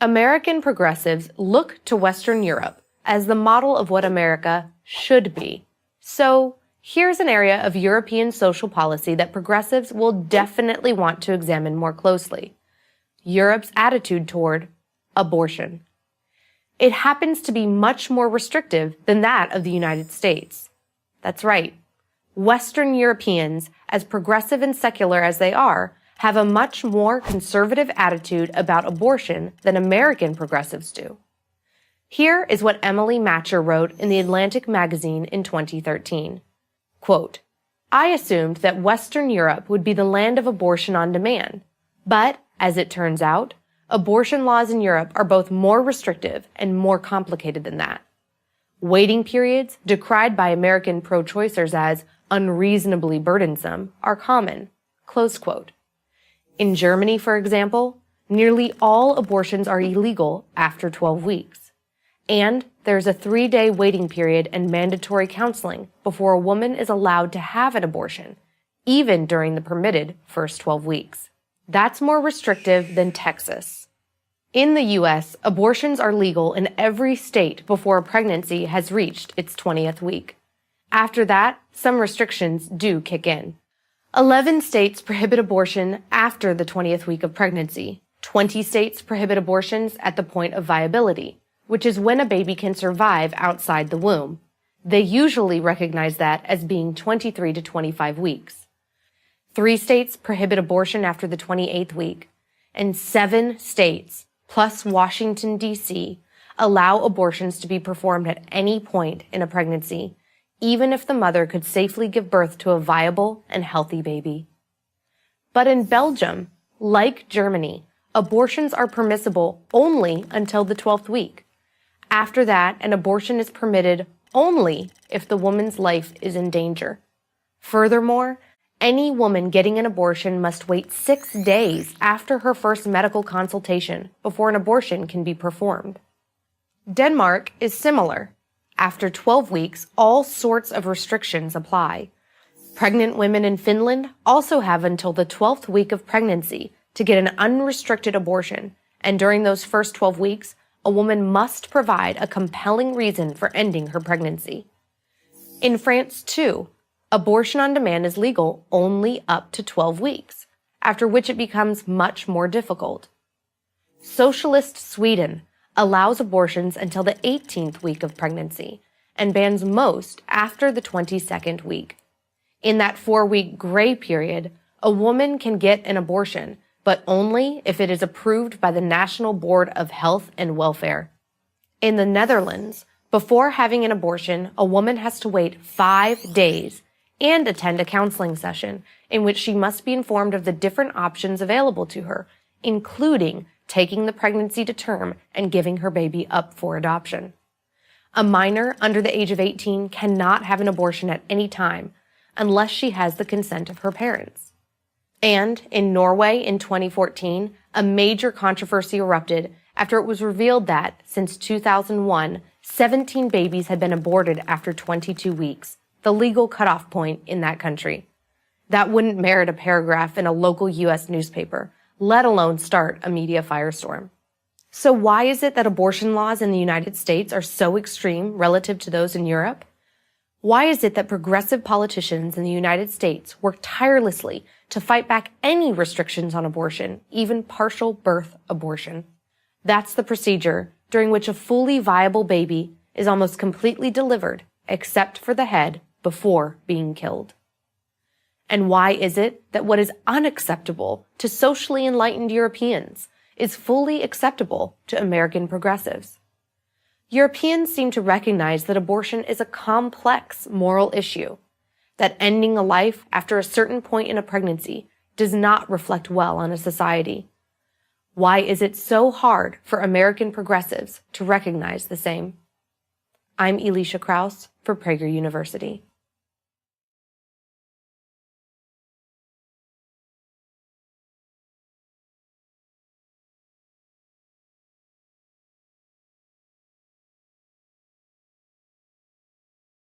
American progressives look to Western Europe as the model of what America should be. So, here's an area of European social policy that progressives will definitely want to examine more closely: Europe's attitude toward abortion. It happens to be much more restrictive than that of the United States. That's right. Western Europeans, as progressive and secular as they are, have a much more conservative attitude about abortion than American progressives do. Here is what Emily Matcher wrote in The Atlantic magazine in 2013. Quote, "I assumed that Western Europe would be the land of abortion on demand, but, as it turns out, abortion laws in Europe are both more restrictive and more complicated than that. Waiting periods, decried by American pro-choicers as unreasonably burdensome, are common." Close quote. In Germany, for example, nearly all abortions are illegal after 12 weeks. And there's a 3-day waiting period and mandatory counseling before a woman is allowed to have an abortion, even during the permitted first 12 weeks. That's more restrictive than Texas. In the U.S., abortions are legal in every state before a pregnancy has reached its 20th week. After that, some restrictions do kick in. 11 states prohibit abortion after the 20th week of pregnancy. 20 states prohibit abortions at the point of viability, which is when a baby can survive outside the womb. They usually recognize that as being 23 to 25 weeks. 3 states prohibit abortion after the 28th week, and 7 states, plus Washington, D.C., allow abortions to be performed at any point in a pregnancy, even if the mother could safely give birth to a viable and healthy baby. But in Belgium, like Germany, abortions are permissible only until the 12th week. After that, an abortion is permitted only if the woman's life is in danger. Furthermore, any woman getting an abortion must wait 6 days after her first medical consultation before an abortion can be performed. Denmark is similar. After 12 weeks, all sorts of restrictions apply. Pregnant women in Finland also have until the 12th week of pregnancy to get an unrestricted abortion, and during those first 12 weeks, a woman must provide a compelling reason for ending her pregnancy. In France, too, abortion on demand is legal only up to 12 weeks, after which it becomes much more difficult. Socialist Sweden allows abortions until the 18th week of pregnancy and bans most after the 22nd week. In that 4-week gray period, a woman can get an abortion, but only if it is approved by the National Board of Health and Welfare. In the Netherlands, before having an abortion, a woman has to wait 5 days and attend a counseling session in which she must be informed of the different options available to her, including taking the pregnancy to term and giving her baby up for adoption. A minor under the age of 18 cannot have an abortion at any time unless she has the consent of her parents. And in Norway in 2014, a major controversy erupted after it was revealed that, since 2001, 17 babies had been aborted after 22 weeks, the legal cutoff point in that country. That wouldn't merit a paragraph in a local U.S. newspaper, let alone start a media firestorm. So why is it that abortion laws in the United States are so extreme relative to those in Europe? Why is it that progressive politicians in the United States work tirelessly to fight back any restrictions on abortion, even partial birth abortion? That's the procedure during which a fully viable baby is almost completely delivered, except for the head, before being killed. And why is it that what is unacceptable to socially enlightened Europeans is fully acceptable to American progressives? Europeans seem to recognize that abortion is a complex moral issue, that ending a life after a certain point in a pregnancy does not reflect well on a society. Why is it so hard for American progressives to recognize the same? I'm Elisha Krauss for Prager University.